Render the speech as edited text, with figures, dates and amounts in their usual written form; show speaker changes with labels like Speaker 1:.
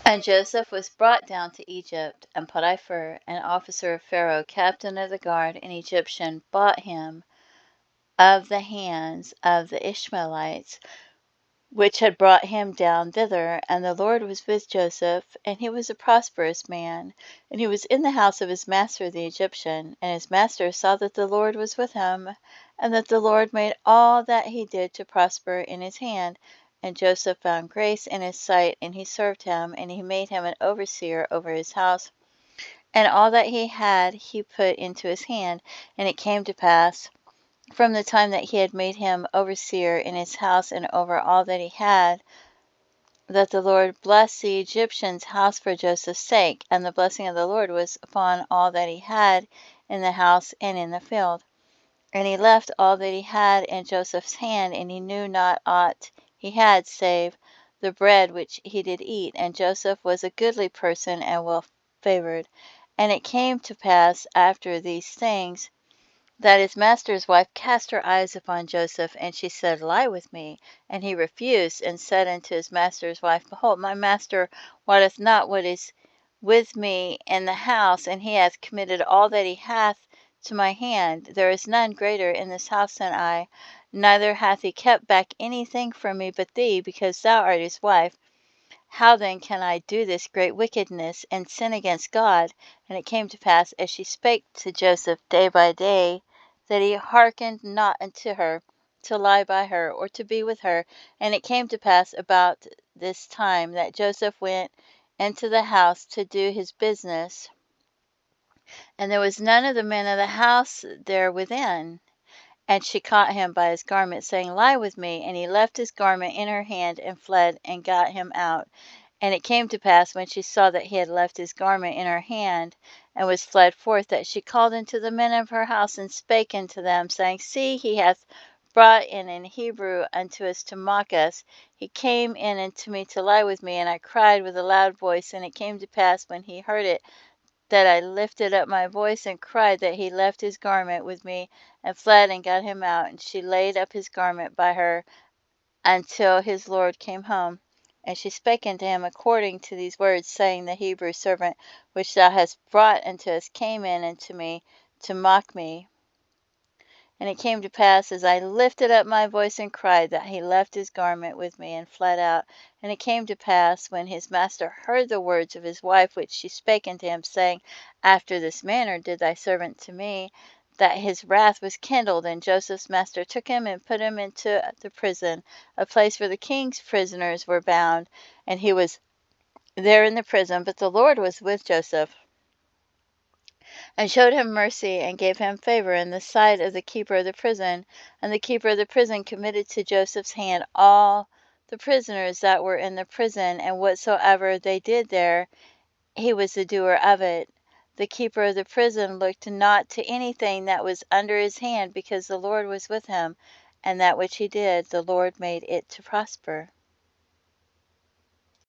Speaker 1: And Joseph was brought down to Egypt, and Potiphar, an officer of Pharaoh, captain of the guard, an Egyptian, bought him of the hands of the Ishmaelites, which had brought him down thither. And the Lord was with Joseph, and he was a prosperous man, and he was in the house of his master the Egyptian. And his master saw that the Lord was with him, and that the Lord made all that he did to prosper in his hand. And Joseph found grace in his sight, and he served him, and he made him an overseer over his house. And all that he had he put into his hand. And it came to pass, from the time that he had made him overseer in his house and over all that he had, that the Lord blessed the Egyptian's house for Joseph's sake, and the blessing of the Lord was upon all that he had in the house and in the field. And he left all that he had in Joseph's hand, and he knew not aught he had save the bread which he did eat. And Joseph was a goodly person and well favored. And it came to pass after these things, that his master's wife cast her eyes upon Joseph, and she said, Lie with me. And he refused, and said unto his master's wife, Behold, my master wotteth not what is with me in the house, and he hath committed all that he hath to my hand. There is none greater in this house than I, neither hath he kept back anything from me but thee, because thou art his wife. How then can I do this great wickedness and sin against God? And it came to pass, as she spake to Joseph day by day, that he hearkened not unto her, to lie by her, or to be with her. And it came to pass about this time that Joseph went into the house to do his business, and there was none of the men of the house there within. And she caught him by his garment, saying, Lie with me. And he left his garment in her hand, and fled, and got him out. And it came to pass, when she saw that he had left his garment in her hand, and was fled forth, that she called unto the men of her house, and spake unto them, saying, See, he hath brought in an Hebrew unto us to mock us. He came in unto me to lie with me, and I cried with a loud voice. And it came to pass, when he heard it, that I lifted up my voice and cried, that he left his garment with me, and fled, and got him out. And she laid up his garment by her until his Lord came home. And she spake unto him according to these words, saying, The Hebrew servant which thou hast brought unto us came in unto me to mock me. And it came to pass, as I lifted up my voice and cried, that he left his garment with me, and fled out. And it came to pass, when his master heard the words of his wife which she spake unto him, saying, After this manner did thy servant to me, that his wrath was kindled. And Joseph's master took him and put him into the prison, a place where the king's prisoners were bound. And he was there in the prison, but the Lord was with Joseph, and showed him mercy, and gave him favor in the sight of the keeper of the prison. And the keeper of the prison committed to Joseph's hand all the prisoners that were in the prison, and whatsoever they did there, he was the doer of it. The keeper of the prison looked not to anything that was under his hand, because the Lord was with him, and that which he did, the Lord made it to prosper.